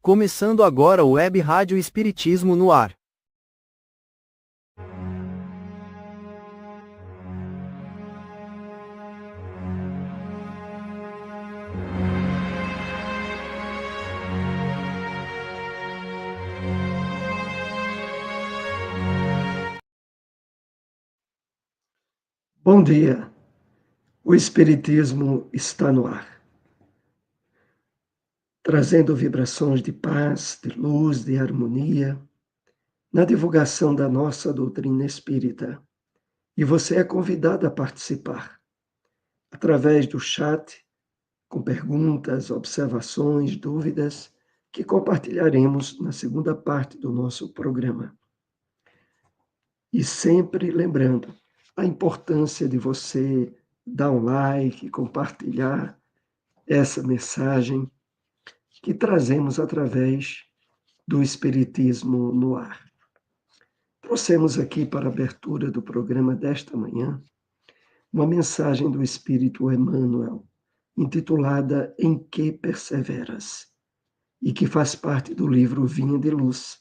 Começando agora o Web Rádio Espiritismo no ar. Bom dia, o Espiritismo está no ar, trazendo vibrações de paz, de luz, de harmonia, na divulgação da nossa doutrina espírita. E você é convidado a participar, através do chat, com perguntas, observações, dúvidas, que compartilharemos na segunda parte do nosso programa. E sempre lembrando a importância de você dar um like, compartilhar essa mensagem que trazemos através do Espiritismo no ar. Trouxemos aqui para a abertura do programa desta manhã uma mensagem do Espírito Emmanuel, intitulada Em que Perseveras, e que faz parte do livro Vinha de Luz.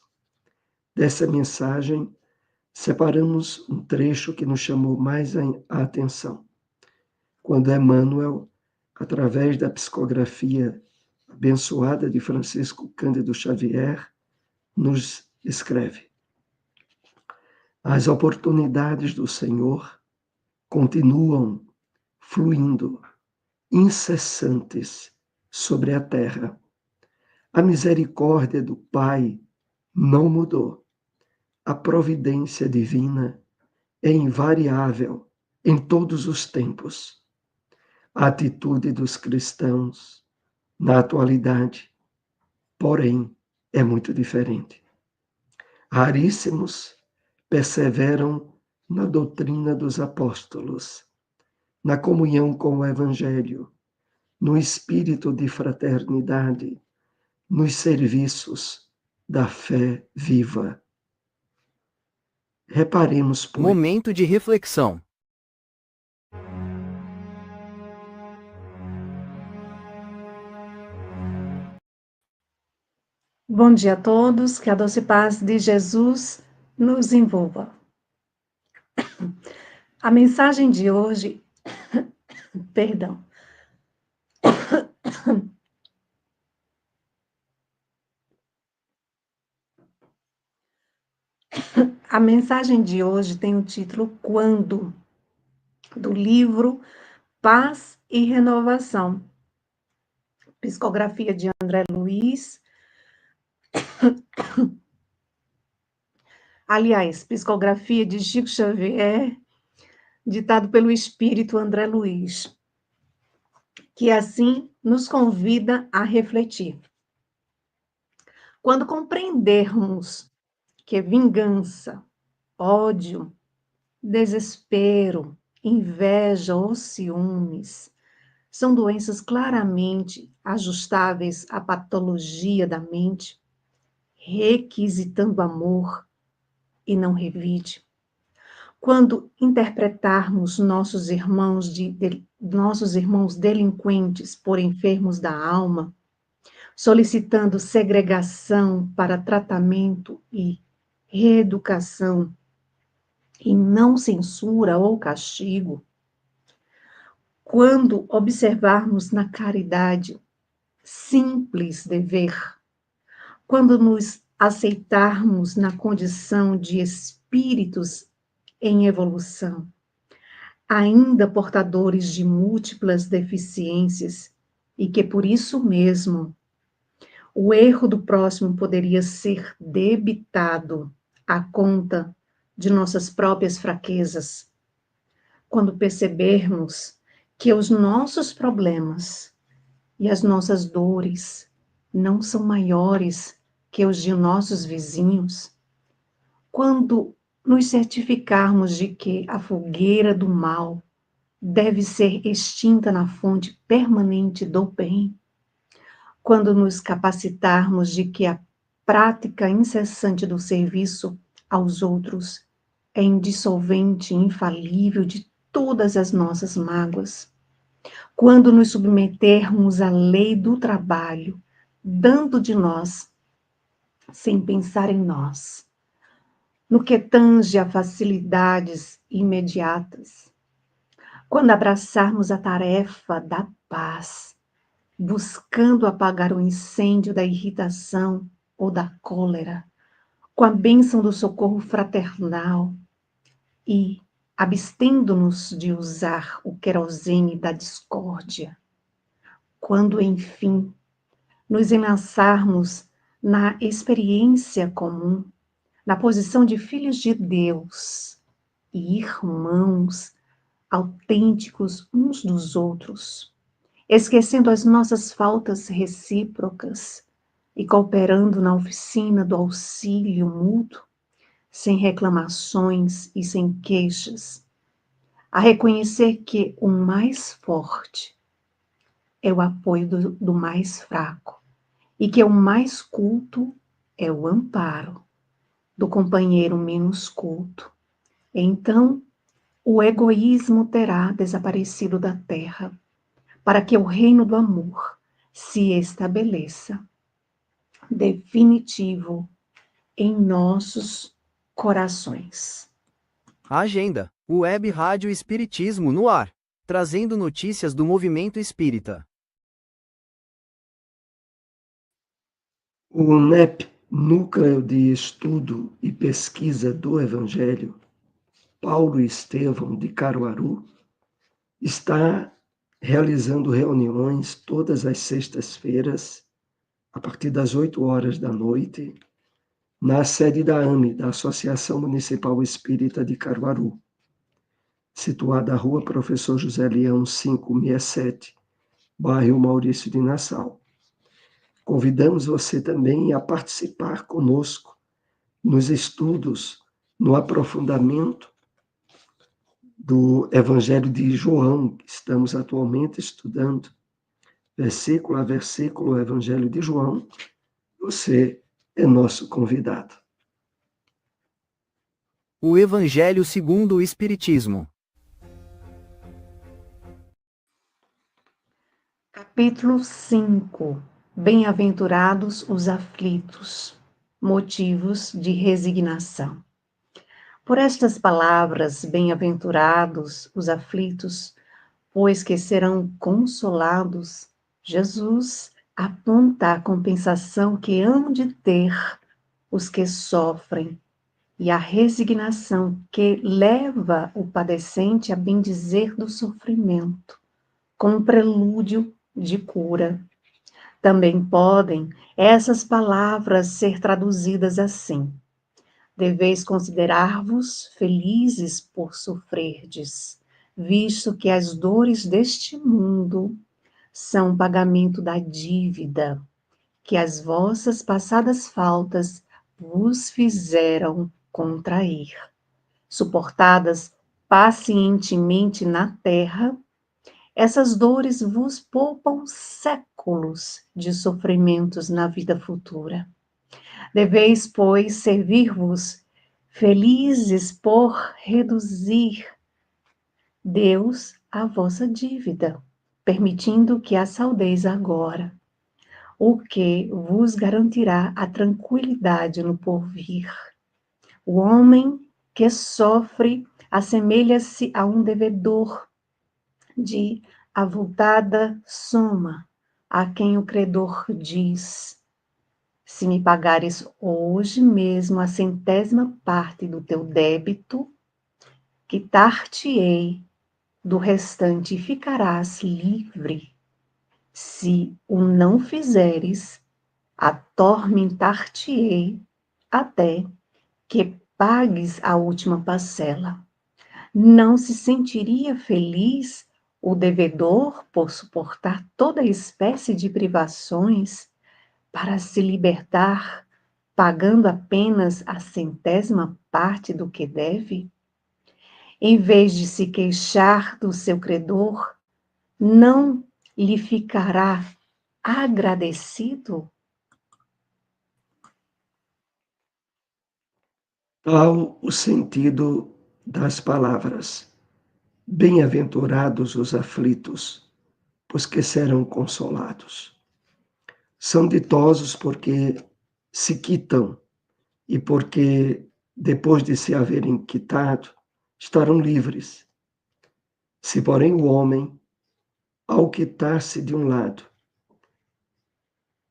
Dessa mensagem, separamos um trecho que nos chamou mais a atenção, quando Emmanuel, através da psicografia abençoada de Francisco Cândido Xavier, nos escreve: as oportunidades do Senhor continuam fluindo, incessantes, sobre a terra. A misericórdia do Pai não mudou. A providência divina é invariável em todos os tempos. A atitude dos cristãos, na atualidade, porém, é muito diferente. Raríssimos perseveram na doutrina dos apóstolos, na comunhão com o Evangelho, no espírito de fraternidade, nos serviços da fé viva. Reparemos, pois, Momento de reflexão. Bom dia a todos, que a doce paz de Jesus nos envolva. A mensagem de hoje, perdão. A mensagem de hoje tem o título Quando, do livro Paz e Renovação, psicografia de André Luiz. Aliás, psicografia de Chico Xavier, ditado pelo espírito André Luiz, que assim nos convida a refletir. Quando compreendermos que vingança, ódio, desespero, inveja ou ciúmes são doenças claramente ajustáveis à patologia da mente, requisitando amor e não revide. Quando interpretarmos nossos irmãos delinquentes por enfermos da alma, solicitando segregação para tratamento e reeducação, e não censura ou castigo, quando observarmos na caridade simples dever, quando nos aceitarmos na condição de espíritos em evolução, ainda portadores de múltiplas deficiências, e que por isso mesmo o erro do próximo poderia ser debitado à conta de nossas próprias fraquezas. Quando percebermos que os nossos problemas e as nossas dores não são maiores que os de nossos vizinhos, quando nos certificarmos de que a fogueira do mal deve ser extinta na fonte permanente do bem, quando nos capacitarmos de que a prática incessante do serviço aos outros é indissolvente e infalível de todas as nossas mágoas, quando nos submetermos à lei do trabalho, dando de nós sem pensar em nós, no que tange a facilidades imediatas. Quando abraçarmos a tarefa da paz, buscando apagar o incêndio da irritação ou da cólera, com a bênção do socorro fraternal e abstendo-nos de usar o querosene da discórdia, quando, enfim, nos enlaçarmos na experiência comum, na posição de filhos de Deus e irmãos autênticos uns dos outros, esquecendo as nossas faltas recíprocas e cooperando na oficina do auxílio mútuo, sem reclamações e sem queixas, a reconhecer que o mais forte é o apoio do mais fraco e que o mais culto é o amparo do companheiro menos culto. Então, o egoísmo terá desaparecido da terra, para que o reino do amor se estabeleça, definitivo, em nossos corações. Agenda: Web Rádio Espiritismo no ar, trazendo notícias do movimento espírita. O NEP, Núcleo de Estudo e Pesquisa do Evangelho, Paulo Estevão de Caruaru, está realizando reuniões todas as sextas-feiras, a partir das 8 horas da noite, na sede da AME, da Associação Municipal Espírita de Caruaru, situada na Rua Professor José Leão 567, bairro Maurício de Nassau. Convidamos você também a participar conosco nos estudos, no aprofundamento do Evangelho de João, que estamos atualmente estudando, versículo a versículo, o Evangelho de João. Você é nosso convidado. O Evangelho segundo o Espiritismo. Capítulo 5. Bem-aventurados os aflitos. Motivos de resignação. Por estas palavras, bem-aventurados os aflitos, pois que serão consolados, Jesus aponta a compensação que hão de ter os que sofrem e a resignação que leva o padecente a bendizer do sofrimento, como prelúdio de cura. Também podem essas palavras ser traduzidas assim: deveis considerar-vos felizes por sofrerdes, visto que as dores deste mundo são pagamento da dívida que as vossas passadas faltas vos fizeram contrair. Suportadas pacientemente na terra, essas dores vos poupam séculos de sofrimentos na vida futura. Deveis, pois, servir-vos felizes por reduzir Deus a vossa dívida, permitindo que a saudeis agora, o que vos garantirá a tranquilidade no porvir. O homem que sofre assemelha-se a um devedor de avultada soma, a quem o credor diz: se me pagares hoje mesmo a 100ª parte do teu débito, quitar-te-ei do restante e ficarás livre. Se o não fizeres, atormentar-te-ei até que pagues a última parcela. Não se sentiria feliz o devedor por suportar toda espécie de privações para se libertar, pagando apenas a 100ª parte do que deve? Em vez de se queixar do seu credor, não lhe ficará agradecido? Tal o sentido das palavras: bem-aventurados os aflitos, pois que serão consolados. São ditosos porque se quitam, e porque, depois de se haverem quitado, estarão livres. Se, porém, o homem, ao quitar-se de um lado,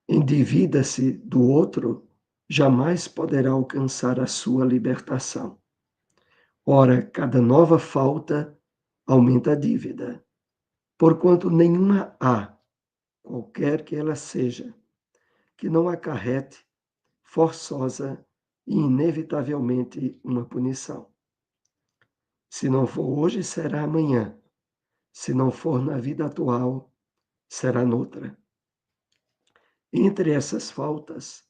endivida-se do outro, jamais poderá alcançar a sua libertação. Ora, cada nova falta aumenta a dívida, porquanto nenhuma há, qualquer que ela seja, que não acarrete forçosa e inevitavelmente uma punição. Se não for hoje, será amanhã. Se não for na vida atual, será noutra. Entre essas faltas,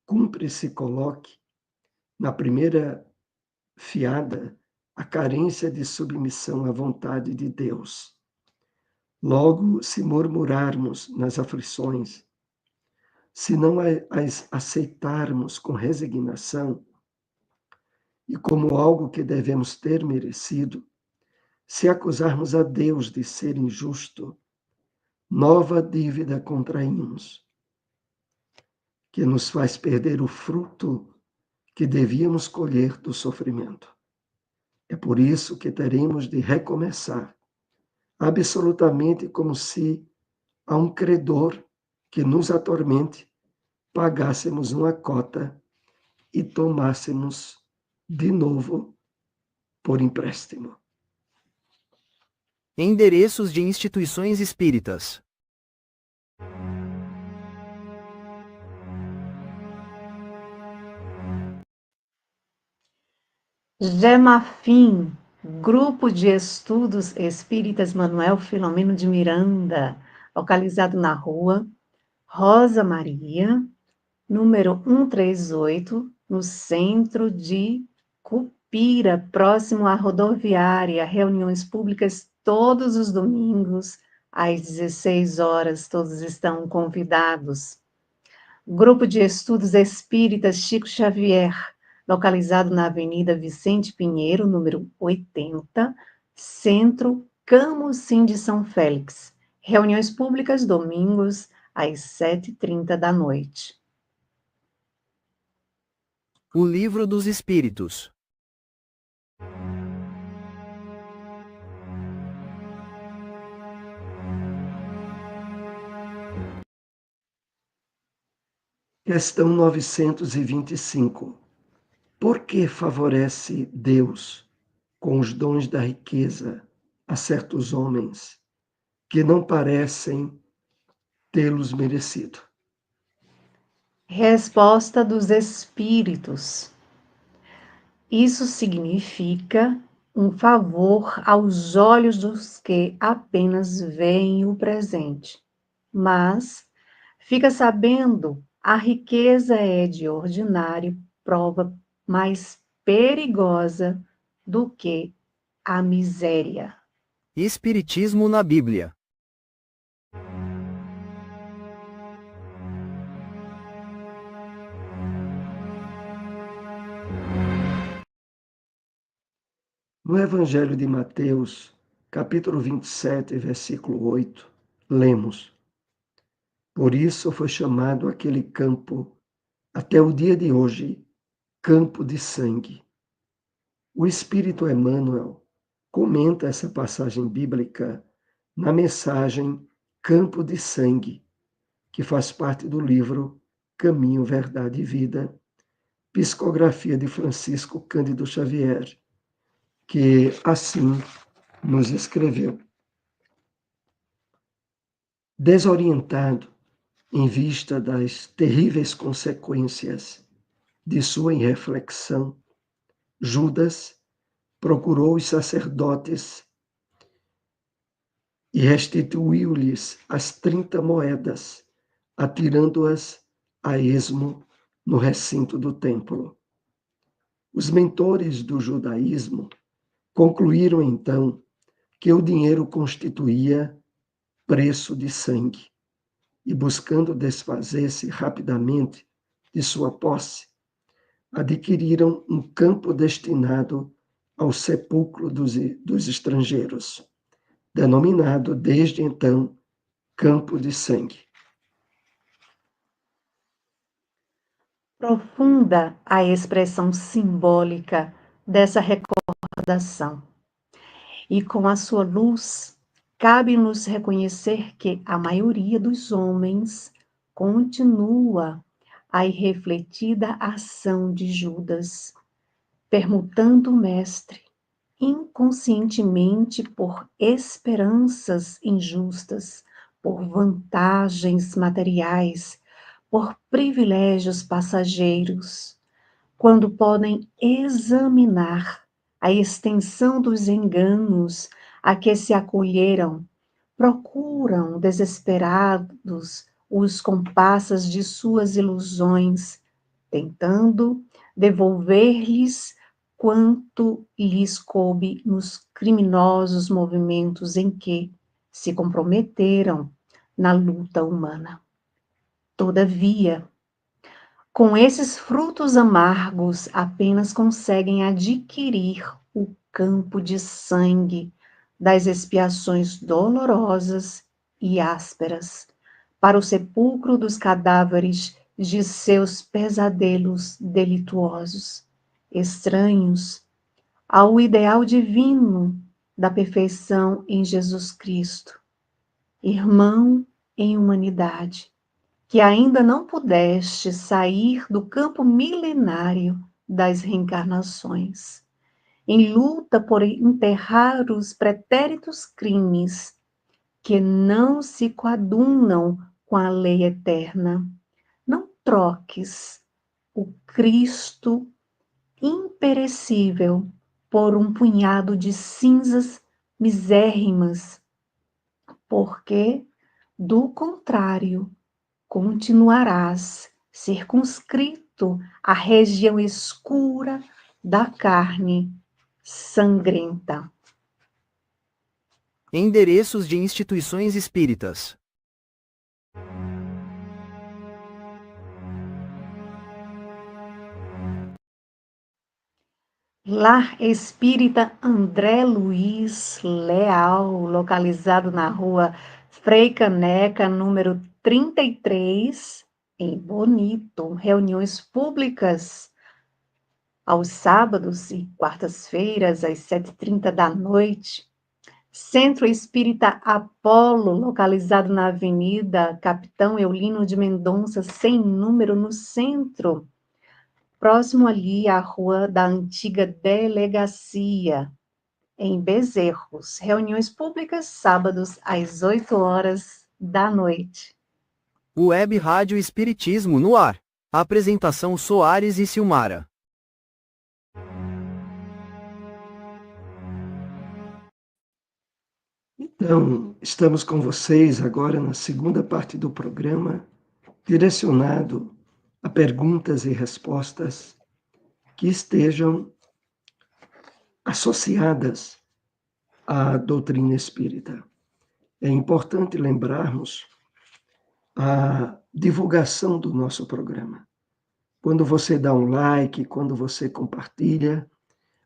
cumpre-se coloque, na primeira fiada, a carência de submissão à vontade de Deus. Logo, se murmurarmos nas aflições, se não as aceitarmos com resignação e como algo que devemos ter merecido, se acusarmos a Deus de ser injusto, nova dívida contraímos, que nos faz perder o fruto que devíamos colher do sofrimento. É por isso que teremos de recomeçar, absolutamente como se a um credor que nos atormente pagássemos uma cota e tomássemos de novo por empréstimo. Endereços de instituições espíritas. Gemafim, Grupo de Estudos Espíritas Manuel Filomeno de Miranda, localizado na rua Rosa Maria, número 138, no centro de Cupira, próximo à rodoviária. Reuniões públicas todos os domingos, às 16 horas, todos estão convidados. Grupo de Estudos Espíritas Chico Xavier, localizado na Avenida Vicente Pinheiro, número 80, Centro, Camocim de São Félix. Reuniões públicas domingos, às 7h30 da noite. O Livro dos Espíritos. Questão 925. Por que favorece Deus com os dons da riqueza a certos homens que não parecem tê-los merecido? Resposta dos Espíritos. Isso significa um favor aos olhos dos que apenas veem o presente. Mas, fica sabendo, a riqueza é de ordinário prova mais perigosa do que a miséria. Espiritismo na Bíblia. No Evangelho de Mateus, capítulo 27, versículo 8, lemos: Por isso foi chamado aquele campo, até o dia de hoje, campo de sangue. O Espírito Emmanuel comenta essa passagem bíblica na mensagem Campo de Sangue, que faz parte do livro Caminho, Verdade e Vida, psicografia de Francisco Cândido Xavier, que assim nos escreveu. Desorientado em vista das terríveis consequências de sua irreflexão, Judas procurou os sacerdotes e restituiu-lhes as 30 moedas, atirando-as a esmo no recinto do templo. Os mentores do judaísmo concluíram então que o dinheiro constituía preço de sangue e, buscando desfazer-se rapidamente de sua posse, adquiriram um campo destinado ao sepulcro dos estrangeiros, denominado desde então Campo de Sangue. Profunda a expressão simbólica dessa recordação. E com a sua luz, cabe-nos reconhecer que a maioria dos homens continua a irrefletida ação de Judas, permutando o Mestre, inconscientemente por esperanças injustas, por vantagens materiais, por privilégios passageiros, quando podem examinar a extensão dos enganos a que se acolheram, procuram desesperados os compassas de suas ilusões, tentando devolver-lhes quanto lhes coube nos criminosos movimentos em que se comprometeram na luta humana. Todavia, com esses frutos amargos, apenas conseguem adquirir o campo de sangue das expiações dolorosas e ásperas, para o sepulcro dos cadáveres de seus pesadelos delituosos, estranhos ao ideal divino da perfeição em Jesus Cristo, irmão em humanidade, que ainda não pudeste sair do campo milenário das reencarnações, em luta por enterrar os pretéritos crimes que não se coadunam com a lei eterna. Não troques o Cristo imperecível por um punhado de cinzas misérrimas, porque, do contrário, continuarás circunscrito à região escura da carne sangrenta. Endereços de instituições espíritas. Lar Espírita André Luiz Leal, localizado na rua Frei Caneca, número 33, em Bonito. Reuniões públicas aos sábados e quartas-feiras, às 7h30 da noite. Centro Espírita Apolo, localizado na Avenida Capitão Eulino de Mendonça, sem número, no centro, próximo ali à rua da antiga delegacia, em Bezerros. Reuniões públicas, sábados, às 8h da noite. Web Rádio Espiritismo no ar. Apresentação Soares e Silmara. Então, estamos com vocês agora na segunda parte do programa, direcionado a perguntas e respostas que estejam associadas à doutrina espírita. É importante lembrarmos a divulgação do nosso programa. Quando você dá um like, quando você compartilha,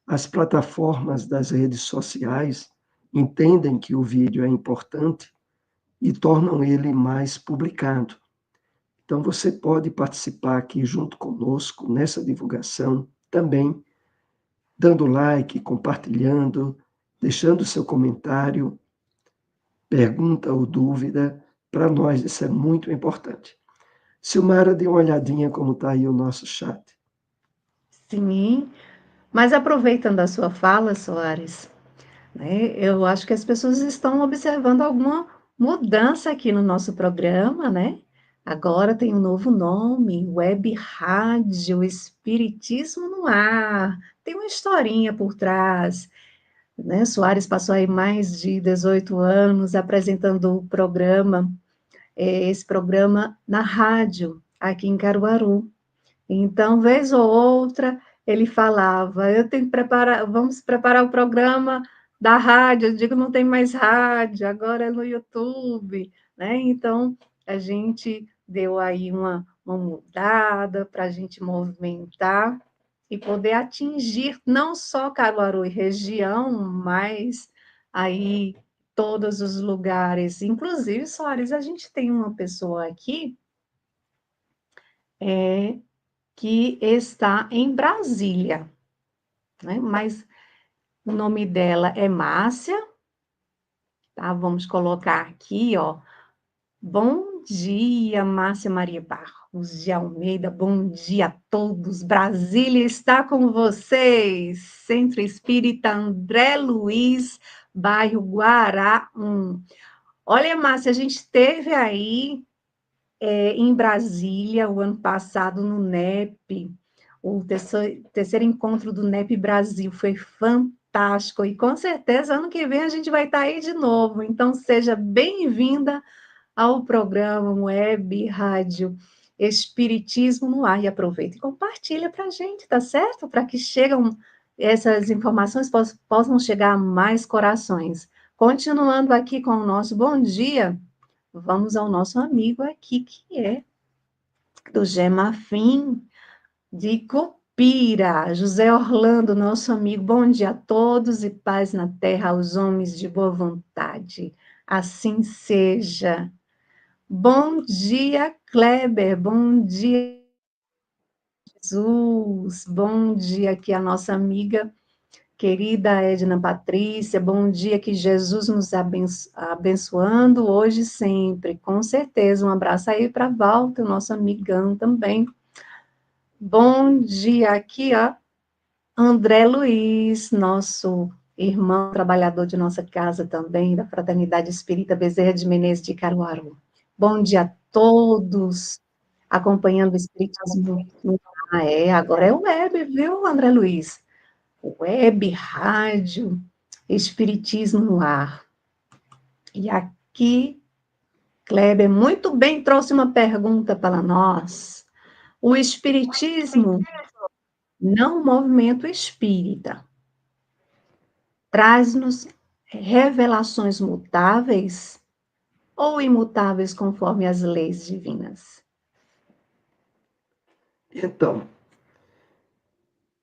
as plataformas das redes sociais entendem que o vídeo é importante e tornam ele mais publicado. Então, você pode participar aqui junto conosco nessa divulgação também, dando like, compartilhando, deixando seu comentário, pergunta ou dúvida. Para nós isso é muito importante. Silmara, dê uma olhadinha como está aí o nosso chat. Sim, mas aproveitando a sua fala, Soares, né, eu acho que as pessoas estão observando alguma mudança aqui no nosso programa, né? Agora tem um novo nome, Web Rádio Espiritismo no Ar. Tem uma historinha por trás, né? Soares passou aí mais de 18 anos apresentando o programa, esse programa na rádio, aqui em Caruaru. Então, vez ou outra, ele falava, eu tenho que preparar, vamos preparar o programa da rádio, eu digo, não tem mais rádio, agora é no YouTube, né? Então, a gente deu aí uma mudada para a gente movimentar e poder atingir não só Caruaru e região, mas aí todos os lugares. Inclusive, Soares, a gente tem uma pessoa aqui, que está em Brasília, né? Mas o nome dela é Márcia, tá? Vamos colocar aqui, ó. Bom dia, Márcia Maria Barros de Almeida. Bom dia a todos. Brasília está com vocês. Centro Espírita André Luiz, bairro Guará 1. Olha, Márcia, a gente teve aí em Brasília o ano passado no NEP, o terceiro encontro do NEP Brasil. Foi fantástico e com certeza ano que vem a gente vai estar aí de novo. Então seja bem-vinda ao programa Web Rádio Espiritismo no Ar. E aproveita e compartilha para a gente, tá certo? Para que essas informações possam chegar a mais corações. Continuando aqui com o nosso bom dia, vamos ao nosso amigo aqui, que é do Gemafim, de Cupira. José Orlando, nosso amigo. Bom dia a todos e paz na terra aos homens de boa vontade. Assim seja. Bom dia, Kleber. Bom dia, Jesus. Bom dia aqui a nossa amiga querida Edna Patrícia. Bom dia, que Jesus nos abençoando hoje e sempre. Com certeza. Um abraço aí para Walter, nosso amigão também. Bom dia aqui, ó, André Luiz, nosso irmão trabalhador de nossa casa também, da Fraternidade Espírita Bezerra de Menezes de Caruaru. Bom dia a todos, acompanhando o Espiritismo. Agora é o web, viu, André Luiz? Web, rádio, Espiritismo no ar. E aqui, Kleber muito bem trouxe uma pergunta para nós. O Espiritismo, não o movimento espírita, traz-nos revelações mutáveis ou imutáveis conforme as leis divinas? Então,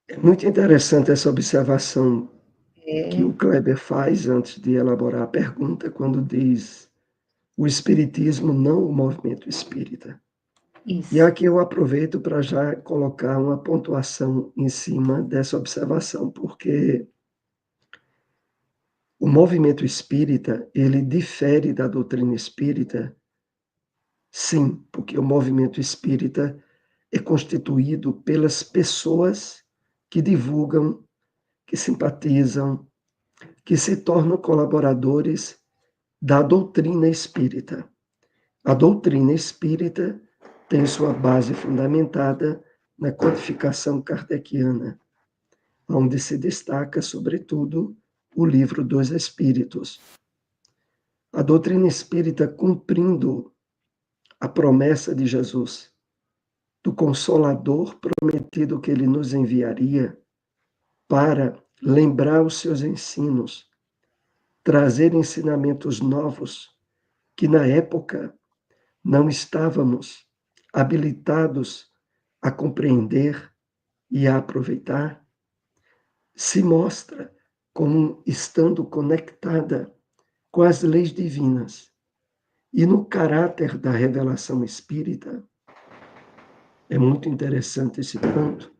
é muito interessante essa observação que o Kleber faz antes de elaborar a pergunta, quando diz o espiritismo, não o movimento espírita. Isso. E aqui eu aproveito para já colocar uma pontuação em cima dessa observação, porque o movimento espírita, ele difere da doutrina espírita, sim, porque o movimento espírita é constituído pelas pessoas que divulgam, que simpatizam, que se tornam colaboradores da doutrina espírita. A doutrina espírita tem sua base fundamentada na codificação kardeciana, onde se destaca, sobretudo, o Livro dos Espíritos. A doutrina espírita, cumprindo a promessa de Jesus, do Consolador prometido que ele nos enviaria para lembrar os seus ensinos, trazer ensinamentos novos que na época não estávamos habilitados a compreender e a aproveitar, se mostra como estando conectada com as leis divinas. E no caráter da revelação espírita, é muito interessante esse ponto,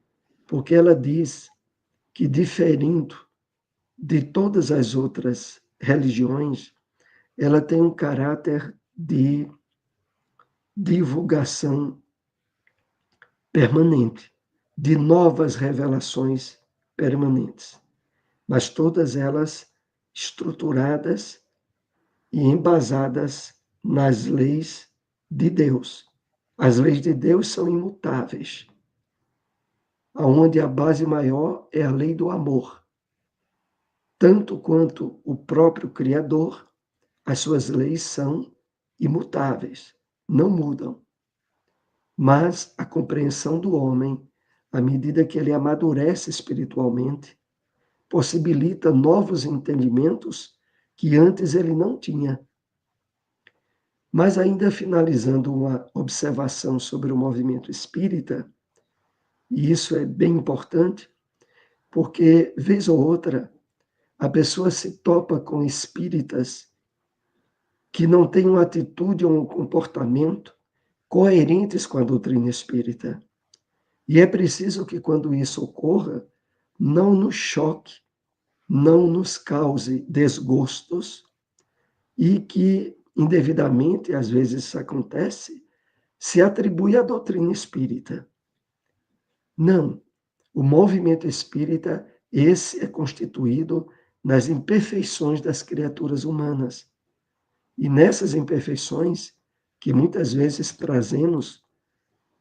porque ela diz que, diferindo de todas as outras religiões, ela tem um caráter de divulgação permanente, de novas revelações permanentes, mas todas elas estruturadas e embasadas nas leis de Deus. As leis de Deus são imutáveis, aonde a base maior é a lei do amor. Tanto quanto o próprio Criador, as suas leis são imutáveis, não mudam. Mas a compreensão do homem, à medida que ele amadurece espiritualmente, possibilita novos entendimentos que antes ele não tinha. Mas ainda finalizando uma observação sobre o movimento espírita, e isso é bem importante, porque, vez ou outra, a pessoa se topa com espíritas que não têm uma atitude ou um comportamento coerentes com a doutrina espírita. E é preciso que, quando isso ocorra, não nos choque, não nos cause desgostos e que, indevidamente, às vezes isso acontece, se atribui à doutrina espírita. Não. O movimento espírita, esse é constituído nas imperfeições das criaturas humanas. E nessas imperfeições, que muitas vezes trazemos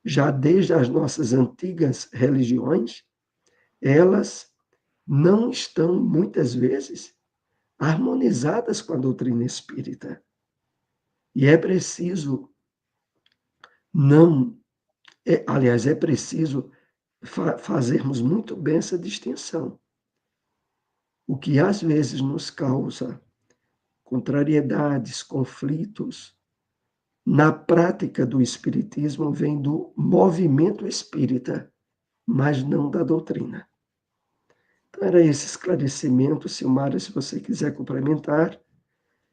já desde as nossas antigas religiões, elas não estão, muitas vezes, harmonizadas com a doutrina espírita. E é preciso não, aliás, é preciso fazermos muito bem essa distinção. O que às vezes nos causa contrariedades, conflitos, na prática do espiritismo vem do movimento espírita, mas não da doutrina. Então era esse esclarecimento, Silmara, se você quiser complementar.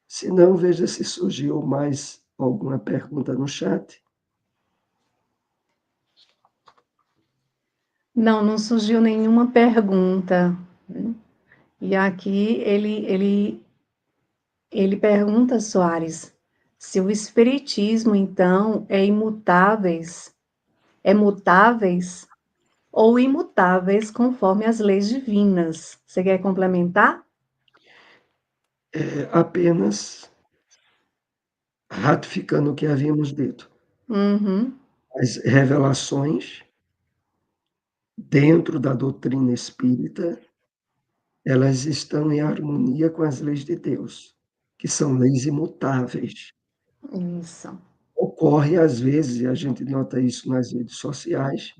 Se não, veja se surgiu mais alguma pergunta no chat. Não, não surgiu nenhuma pergunta, né? E aqui ele pergunta, Soares, se o espiritismo, então, é mutáveis ou imutáveis conforme as leis divinas. Você quer complementar? Apenas ratificando o que havíamos dito. Uhum. As revelações dentro da doutrina espírita, elas estão em harmonia com as leis de Deus, que são leis imutáveis. Isso. Ocorre, às vezes, e a gente nota isso nas redes sociais,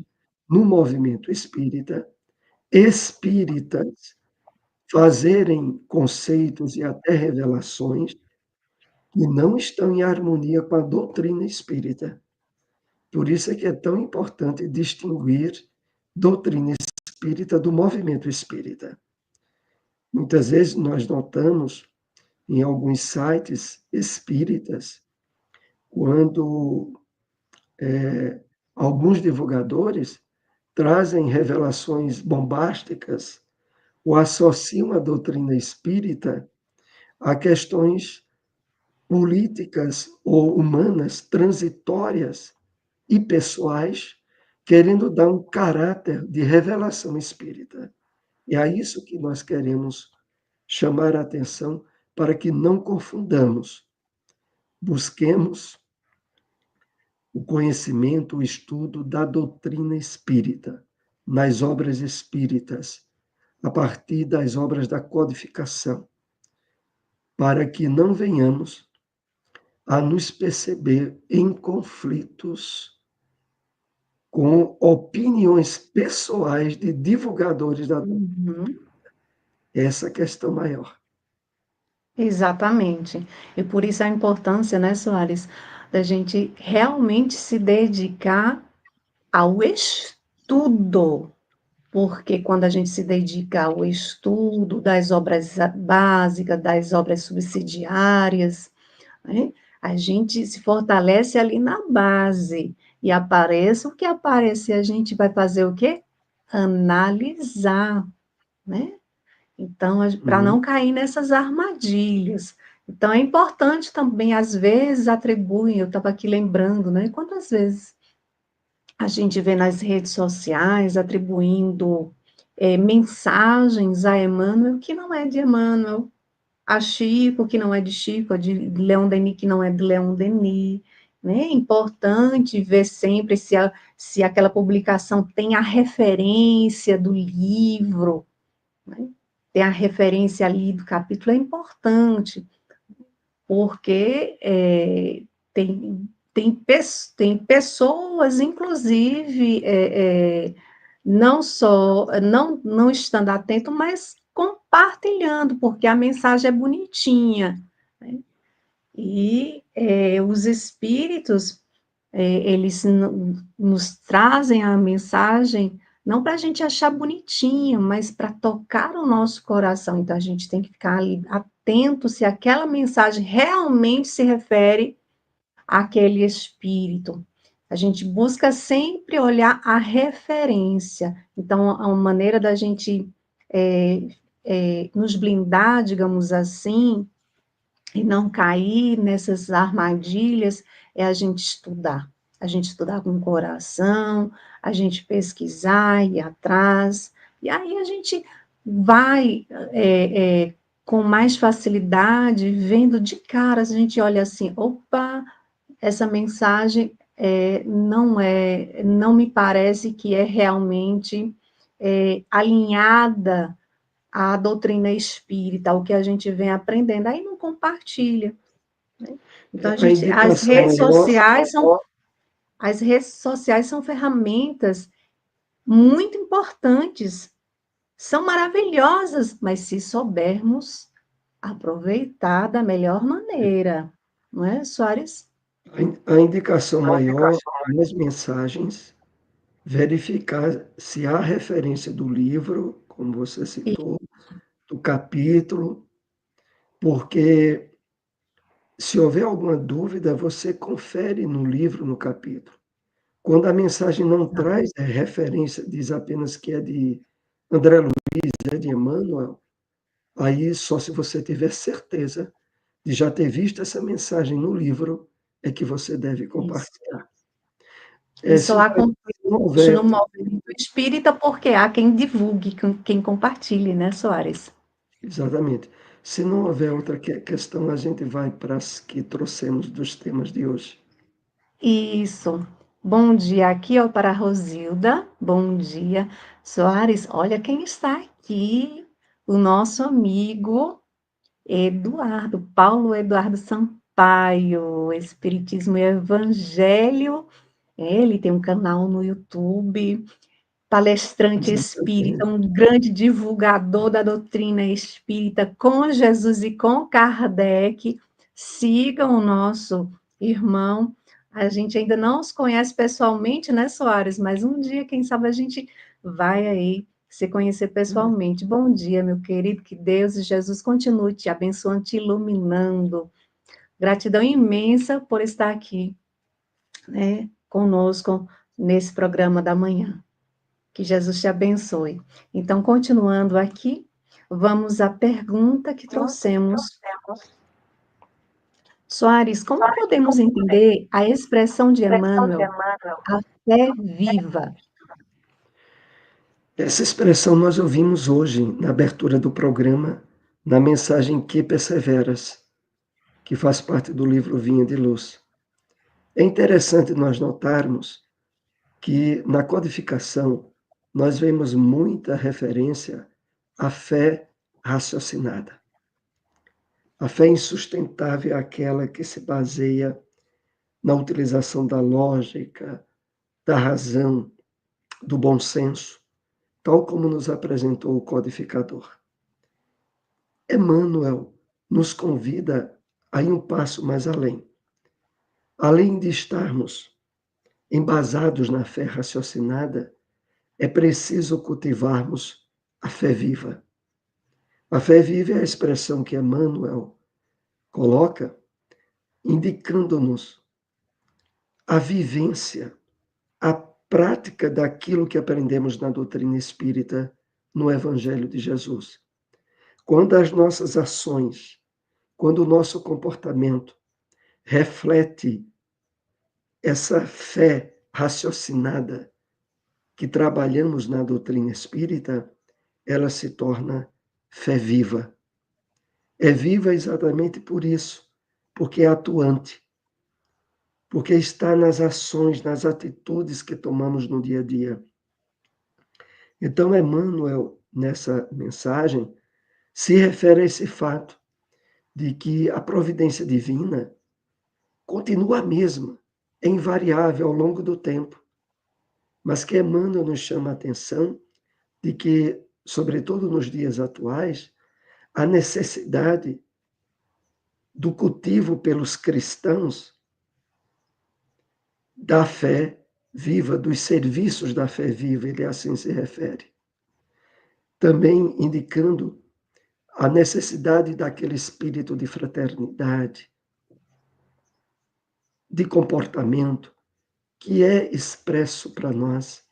no movimento espírita, espíritas fazerem conceitos e até revelações que não estão em harmonia com a doutrina espírita. Por isso é que é tão importante distinguir doutrina espírita do movimento espírita. Muitas vezes nós notamos em alguns sites espíritas, quando alguns divulgadores trazem revelações bombásticas ou associam a doutrina espírita a questões políticas ou humanas transitórias e pessoais, querendo dar um caráter de revelação espírita. E é isso que nós queremos chamar a atenção para que não confundamos. Busquemos o conhecimento, o estudo da doutrina espírita, nas obras espíritas, a partir das obras da codificação, para que não venhamos a nos perceber em conflitos com opiniões pessoais de divulgadores da doutrina. Uhum. Essa é a questão maior. Exatamente. E por isso a importância, né, Soares, da gente realmente se dedicar ao estudo, porque quando a gente se dedica ao estudo das obras básicas, das obras subsidiárias, né, a gente se fortalece ali na base, e apareça o que aparecer, a gente vai fazer o quê? Analisar, né? Então, para Uhum. não cair nessas armadilhas. Então, é importante também, às vezes, atribuem, eu estava aqui lembrando, né? Quantas vezes a gente vê nas redes sociais atribuindo mensagens a Emmanuel que não é de Emmanuel, a Chico que não é de Chico, a de Leon Denis que não é de Leon Denis. Né? É importante ver sempre se aquela publicação tem a referência do livro, né? Ter a referência ali do capítulo é importante, porque tem pessoas, inclusive, não só não estando atento, mas compartilhando, porque a mensagem é bonitinha, né? E os espíritos, eles nos trazem a mensagem não para a gente achar bonitinha, mas para tocar o nosso coração. Então, a gente tem que ficar ali atento se aquela mensagem realmente se refere àquele espírito. A gente busca sempre olhar a referência. Então, a maneira da gente nos blindar, digamos assim, e não cair nessas armadilhas, é a gente estudar. A gente estudar com o coração, a gente pesquisar, ir atrás, e aí a gente vai com mais facilidade, vendo de cara, a gente olha assim, opa, essa mensagem não me parece que é realmente alinhada à doutrina espírita, ao que a gente vem aprendendo, aí não compartilha, né? Então, A indicação maior, as redes sociais são ferramentas muito importantes, são maravilhosas, mas se soubermos aproveitar da melhor maneira, não é, Soares? a indicação maior nas mensagens, verificar se há referência do livro, como você citou, do capítulo, porque se houver alguma dúvida, você confere no livro, no capítulo. Quando a mensagem não traz referência, diz apenas que é de André Luiz, é de Emmanuel, aí só se você tiver certeza de já ter visto essa mensagem no livro, é que você deve Isso. compartilhar. Se Isso não, há se não conflitos houver, no movimento espírita, porque há quem divulgue, quem compartilhe, né, Soares? exatamente. Se não houver outra questão, a gente vai para as que trouxemos dos temas de hoje. Isso. Bom dia aqui, ó, para a Rosilda. Bom dia. Soares, olha quem está aqui. O nosso amigo Eduardo, Paulo Eduardo Sampaio, Espiritismo e Evangelho. Ele tem um canal no YouTube, palestrante espírita, Exatamente. um grande divulgador da doutrina espírita com Jesus e com Kardec. Sigam o nosso irmão. A gente ainda não os conhece pessoalmente, né, Soares? Mas um dia, quem sabe, a gente vai aí se conhecer pessoalmente. Bom dia, meu querido, que Deus e Jesus continue te abençoando, te iluminando. Gratidão imensa por estar aqui, né, conosco nesse programa da manhã. Que Jesus te abençoe. Então, continuando aqui, vamos à pergunta que trouxemos. Soares, como podemos entender a expressão de Emmanuel, a fé viva? Essa expressão nós ouvimos hoje, na abertura do programa, na mensagem Que Perseveras, que faz parte do livro Vinha de Luz. É interessante nós notarmos que na codificação nós vemos muita referência à fé raciocinada. A fé insustentável é aquela que se baseia na utilização da lógica, da razão, do bom senso, tal como nos apresentou o codificador. Emmanuel nos convida a ir um passo mais além. Além de estarmos embasados na fé raciocinada, é preciso cultivarmos a fé viva. A fé viva é a expressão que Emmanuel coloca, indicando-nos a vivência, a prática daquilo que aprendemos na doutrina espírita, no Evangelho de Jesus. Quando as nossas ações, quando o nosso comportamento reflete essa fé raciocinada que trabalhamos na doutrina espírita, ela se torna fé viva. É viva exatamente por isso, porque é atuante, porque está nas ações, nas atitudes que tomamos no dia a dia. Então, Emmanuel, nessa mensagem, se refere a esse fato de que a providência divina continua a mesma, é invariável ao longo do tempo, mas que Emmanuel nos chama a atenção de que, sobretudo nos dias atuais, a necessidade do cultivo pelos cristãos da fé viva, dos serviços da fé viva, ele assim se refere. Também indicando a necessidade daquele espírito de fraternidade, de comportamento, que é expresso para nós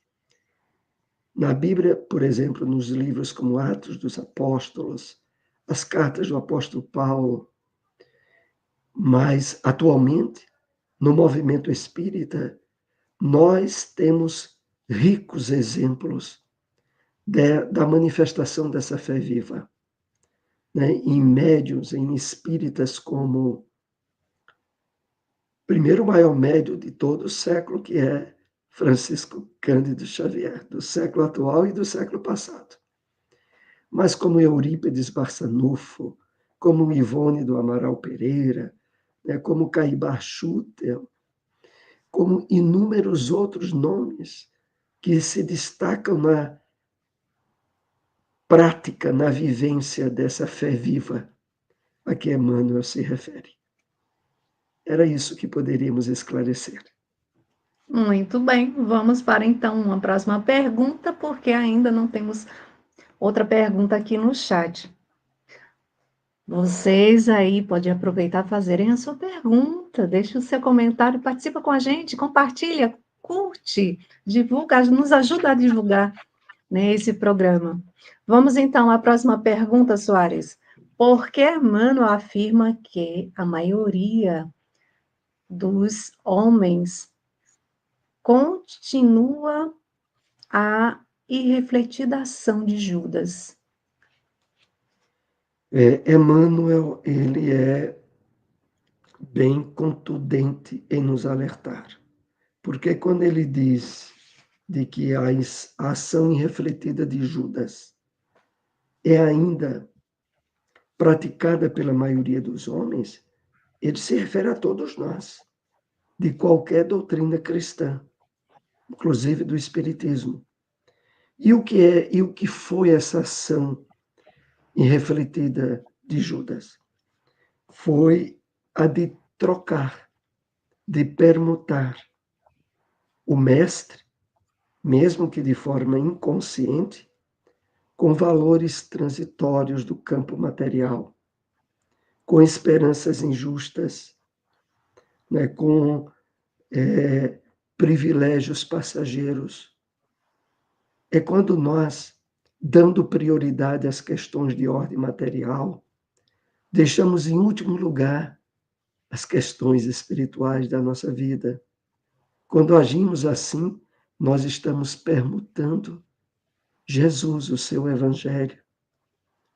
na Bíblia, por exemplo, nos livros como Atos dos Apóstolos, as cartas do apóstolo Paulo, mas atualmente, no movimento espírita, nós temos ricos exemplos da manifestação dessa fé viva, né? Em médiuns, em espíritas como primeiro maior médium de todo o século, que é Francisco Cândido Xavier, do século atual e do século passado. Mas como Eurípides Barçanufo, como Ivone do Amaral Pereira, né, como Caíbar Schutel, como inúmeros outros nomes que se destacam na prática, na vivência dessa fé viva a que Emmanuel se refere. Era isso que poderíamos esclarecer. Muito bem, vamos para então uma próxima pergunta, porque ainda não temos outra pergunta aqui no chat. Vocês aí podem aproveitar e fazerem a sua pergunta, deixe o seu comentário, participa com a gente, compartilha, curte, divulga, nos ajuda a divulgar, né, esse programa. Vamos então à próxima pergunta, Soares. Por que Emmanuel afirma que a maioria dos homens continua a irrefletida ação de Judas? Emmanuel, ele é bem contundente em nos alertar, porque quando ele diz de que a ação irrefletida de Judas é ainda praticada pela maioria dos homens, ele se refere a todos nós, de qualquer doutrina cristã, inclusive do Espiritismo. E o que foi essa ação irrefletida de Judas? Foi a de trocar, de permutar o mestre, mesmo que de forma inconsciente, com valores transitórios do campo material, com esperanças injustas, né, com privilégios passageiros. É quando nós, dando prioridade às questões de ordem material, deixamos em último lugar as questões espirituais da nossa vida. Quando agimos assim, nós estamos permutando Jesus, o seu Evangelho,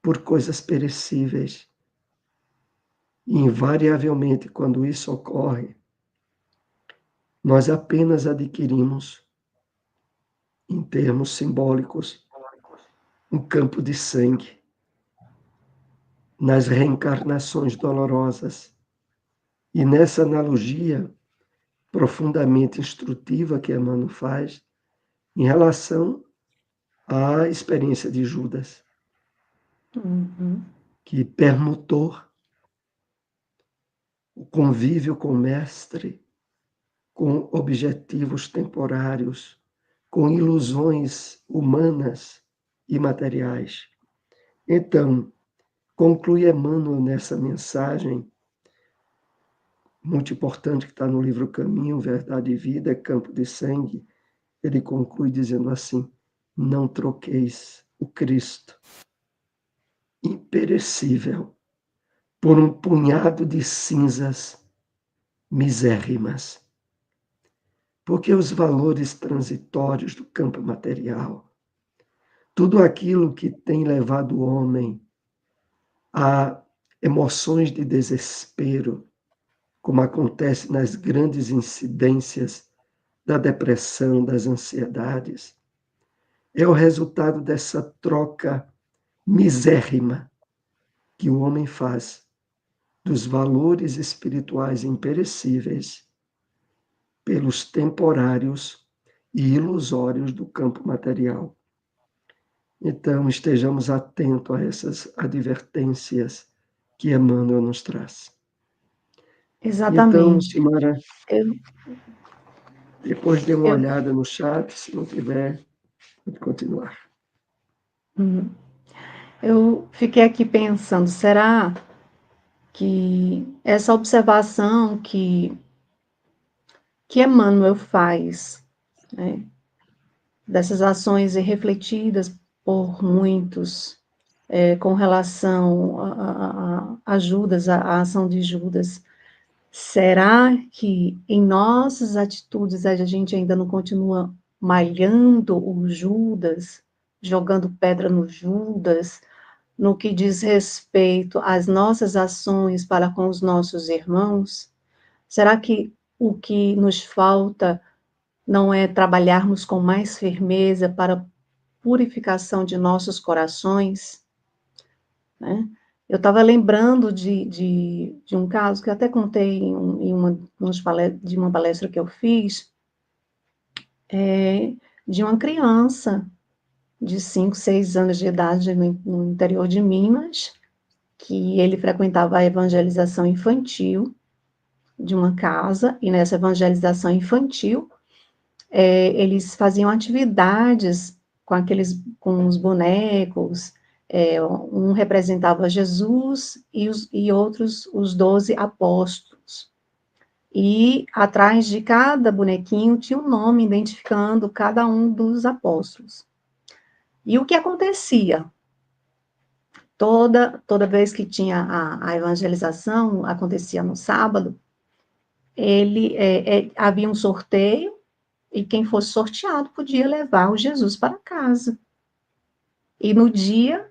por coisas perecíveis. E, invariavelmente, quando isso ocorre, nós apenas adquirimos, em termos simbólicos, um campo de sangue nas reencarnações dolorosas. E nessa analogia profundamente instrutiva que Emmanuel faz em relação à experiência de Judas, que permutou o convívio com o mestre, com objetivos temporários, com ilusões humanas e materiais. Então, conclui Emmanuel nessa mensagem muito importante que está no livro Caminho, Verdade e Vida, Campo de Sangue. Ele conclui dizendo assim: não troqueis o Cristo imperecível por um punhado de cinzas misérrimas. Porque os valores transitórios do campo material, tudo aquilo que tem levado o homem a emoções de desespero, como acontece nas grandes incidências da depressão, das ansiedades, é o resultado dessa troca misérrima que o homem faz dos valores espirituais imperecíveis pelos temporários e ilusórios do campo material. Então, estejamos atentos a essas advertências que Emmanuel nos traz. Exatamente. Então, Simara, Eu, depois dê uma eu, olhada no chat, se não tiver, pode continuar. eu fiquei aqui pensando, será que essa observação que que Emmanuel faz, né, dessas ações refletidas por muitos, com relação a Judas, a ação de Judas. Será que em nossas atitudes a gente ainda não continua malhando o Judas, jogando pedra no Judas, no que diz respeito às nossas ações para com os nossos irmãos? Será que o que nos falta não é trabalharmos com mais firmeza para a purificação de nossos corações, né? Eu estava lembrando de um caso que eu até contei de uma palestra que eu fiz, de uma criança de 5, 6 anos de idade no interior de Minas, que ele frequentava a evangelização infantil de uma casa, e nessa evangelização infantil, eles faziam atividades com os bonecos, um representava Jesus e outros, os 12 apóstolos. E atrás de cada bonequinho tinha um nome identificando cada um dos apóstolos. E o que acontecia? Toda vez que tinha a evangelização, acontecia no sábado, havia um sorteio, e quem fosse sorteado podia levar o Jesus para casa. E no dia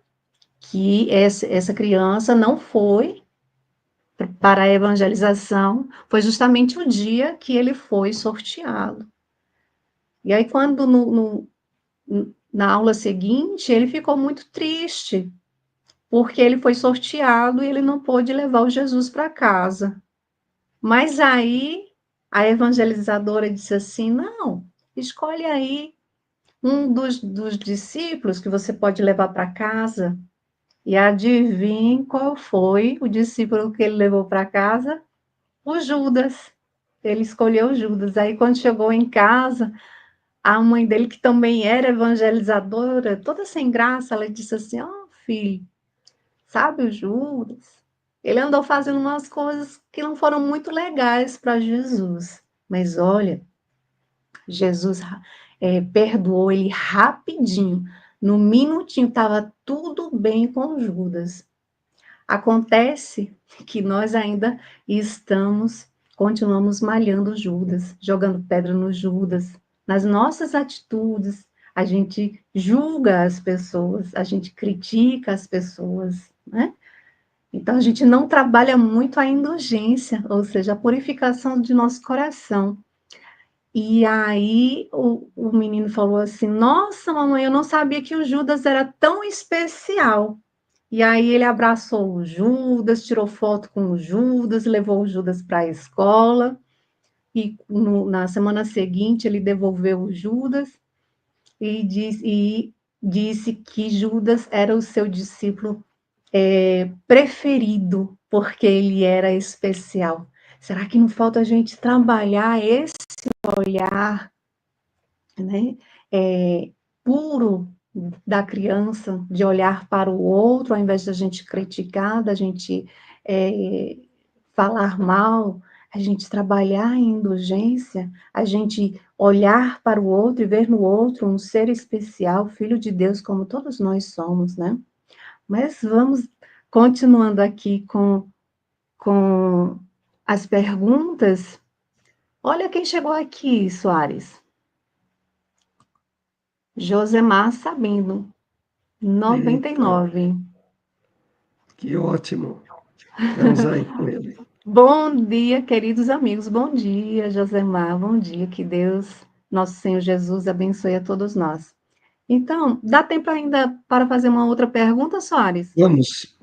que essa criança não foi para a evangelização, foi justamente o dia que ele foi sorteado. E aí, quando na aula seguinte, ele ficou muito triste, porque ele foi sorteado e ele não pôde levar o Jesus para casa. Mas aí, a evangelizadora disse assim, não, escolhe aí um dos discípulos que você pode levar para casa. E adivinhe qual foi o discípulo que ele levou para casa? O Judas. Ele escolheu Judas. Aí, quando chegou em casa, a mãe dele, que também era evangelizadora, toda sem graça, ela disse assim: ó, filho, sabe o Judas? Ele andou fazendo umas coisas que não foram muito legais para Jesus. Mas olha, Jesus perdoou ele rapidinho. No minutinho, estava tudo bem com Judas. Acontece que nós ainda continuamos malhando Judas, jogando pedra no Judas. Nas nossas atitudes, a gente julga as pessoas, a gente critica as pessoas, né? Então, a gente não trabalha muito a indulgência, ou seja, a purificação de nosso coração. E aí o menino falou assim: nossa, mamãe, eu não sabia que o Judas era tão especial. E aí ele abraçou o Judas, tirou foto com o Judas, levou o Judas para a escola, e na semana seguinte ele devolveu o Judas e disse que Judas era o seu discípulo preferido, porque ele era especial. Será que não falta a gente trabalhar esse olhar, né, puro da criança, de olhar para o outro, ao invés da gente criticar, da gente falar mal, a gente trabalhar em indulgência, a gente olhar para o outro e ver no outro um ser especial, filho de Deus, como todos nós somos, né? Mas vamos continuando aqui com as perguntas. Olha quem chegou aqui, Soares. Josemar Sabino, Eita, 99. que ótimo. Vamos aí com ele. Bom dia, queridos amigos. Bom dia, Josemar. Bom dia. Que Deus, nosso Senhor Jesus, abençoe a todos nós. Então, dá tempo ainda para fazer uma outra pergunta, Soares?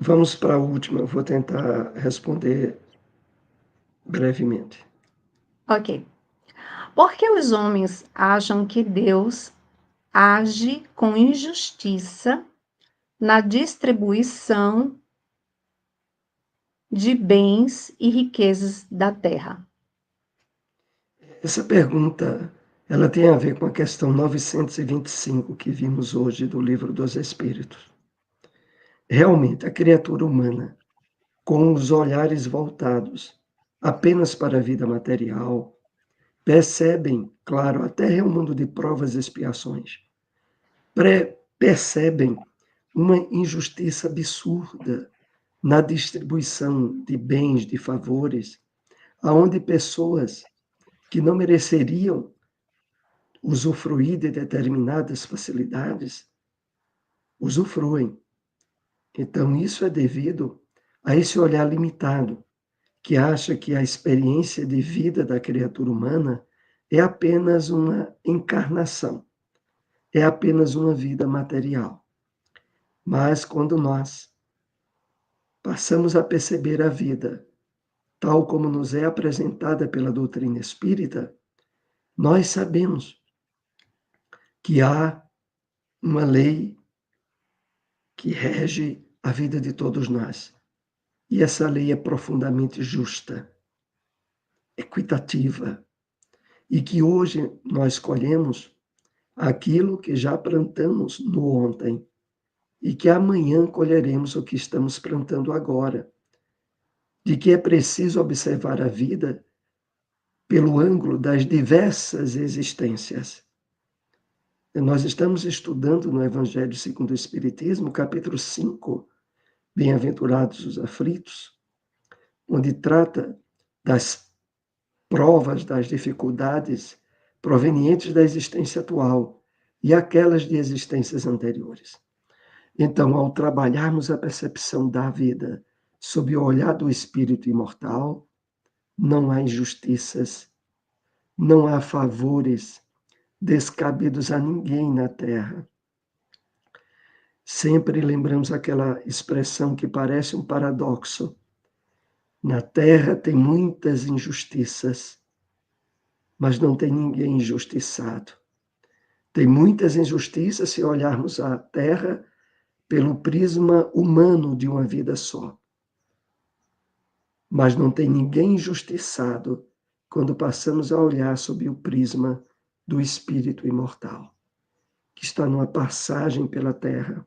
Vamos para a última. Eu vou tentar responder brevemente. Ok. Por que os homens acham que Deus age com injustiça na distribuição de bens e riquezas da terra? Essa pergunta, ela tem a ver com a questão 925 que vimos hoje do Livro dos Espíritos. Realmente, a criatura humana, com os olhares voltados apenas para a vida material, percebem, claro, a Terra é um mundo de provas e expiações, percebem uma injustiça absurda na distribuição de bens, de favores, aonde pessoas que não mereceriam usufruir de determinadas facilidades, usufruem. Então, isso é devido a esse olhar limitado, que acha que a experiência de vida da criatura humana é apenas uma encarnação, é apenas uma vida material. Mas quando nós passamos a perceber a vida tal como nos é apresentada pela doutrina espírita, nós sabemos que há uma lei que rege a vida de todos nós. E essa lei é profundamente justa, equitativa, e que hoje nós colhemos aquilo que já plantamos no ontem, e que amanhã colheremos o que estamos plantando agora. De que é preciso observar a vida pelo ângulo das diversas existências. E nós estamos estudando no Evangelho segundo o Espiritismo, capítulo 5, Bem-aventurados os aflitos, onde trata das provas, das dificuldades provenientes da existência atual e aquelas de existências anteriores. Então, ao trabalharmos a percepção da vida sob o olhar do espírito imortal, não há injustiças, não há favores descabidos a ninguém na Terra. Sempre lembramos aquela expressão que parece um paradoxo. Na Terra tem muitas injustiças, mas não tem ninguém injustiçado. Tem muitas injustiças se olharmos a Terra pelo prisma humano de uma vida só. Mas não tem ninguém injustiçado quando passamos a olhar sob o prisma do espírito imortal, que está numa passagem pela Terra,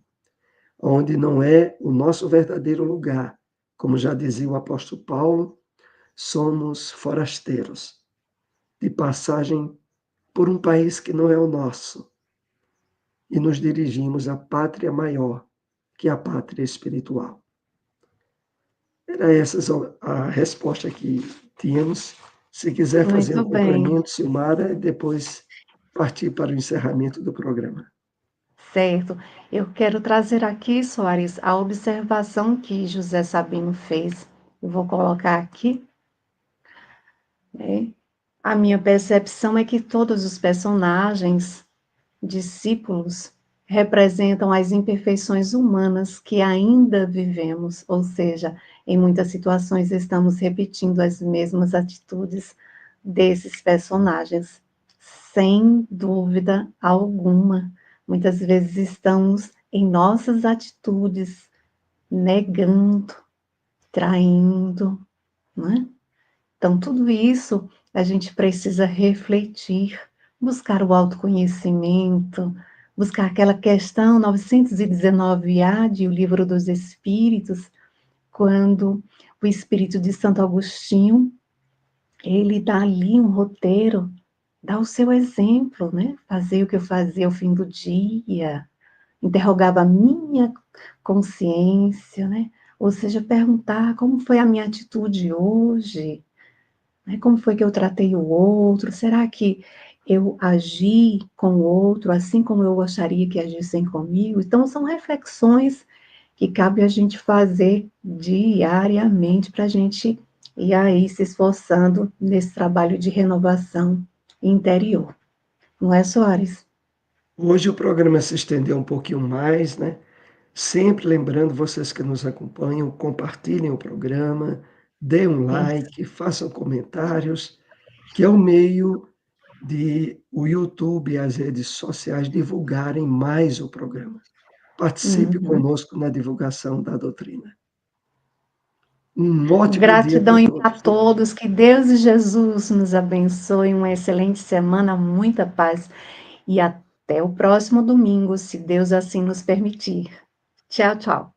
onde não é o nosso verdadeiro lugar. Como já dizia o apóstolo Paulo, somos forasteiros, de passagem por um país que não é o nosso, e nos dirigimos à pátria maior, que é a pátria espiritual. Era essa a resposta que tínhamos. Se quiser fazer um Muito bem. complemento, Silmara, e depois partir para o encerramento do programa. Certo. Eu quero trazer aqui, Soares, a observação que José Sabino fez. Eu vou colocar aqui, né? A minha percepção é que todos os personagens, discípulos, representam as imperfeições humanas que ainda vivemos, ou seja, em muitas situações estamos repetindo as mesmas atitudes desses personagens, sem dúvida alguma. Muitas vezes estamos em nossas atitudes negando, traindo, né? Então, tudo isso a gente precisa refletir, buscar o autoconhecimento, buscar aquela questão 919A de O Livro dos Espíritos, quando o Espírito de Santo Agostinho, ele dá ali um roteiro, dá o seu exemplo, né? Fazer o que eu fazia ao fim do dia, interrogava a minha consciência, né? Ou seja, perguntar como foi a minha atitude hoje, né? Como foi que eu tratei o outro? Será que eu agi com o outro assim como eu gostaria que agissem comigo? Então, são reflexões que cabe a gente fazer diariamente para a gente ir aí se esforçando nesse trabalho de renovação interior. Não é, Soares? Hoje o programa se estendeu um pouquinho mais, né? Sempre lembrando vocês que nos acompanham, compartilhem o programa, deem um Isso. like, façam comentários, que é o meio de o YouTube e as redes sociais divulgarem mais o programa. Participe Uhum. conosco na divulgação da doutrina. Um ótimo dia para Gratidão a todos. todos, que Deus e Jesus nos abençoe, uma excelente semana, muita paz e até o próximo domingo, se Deus assim nos permitir. Tchau, tchau.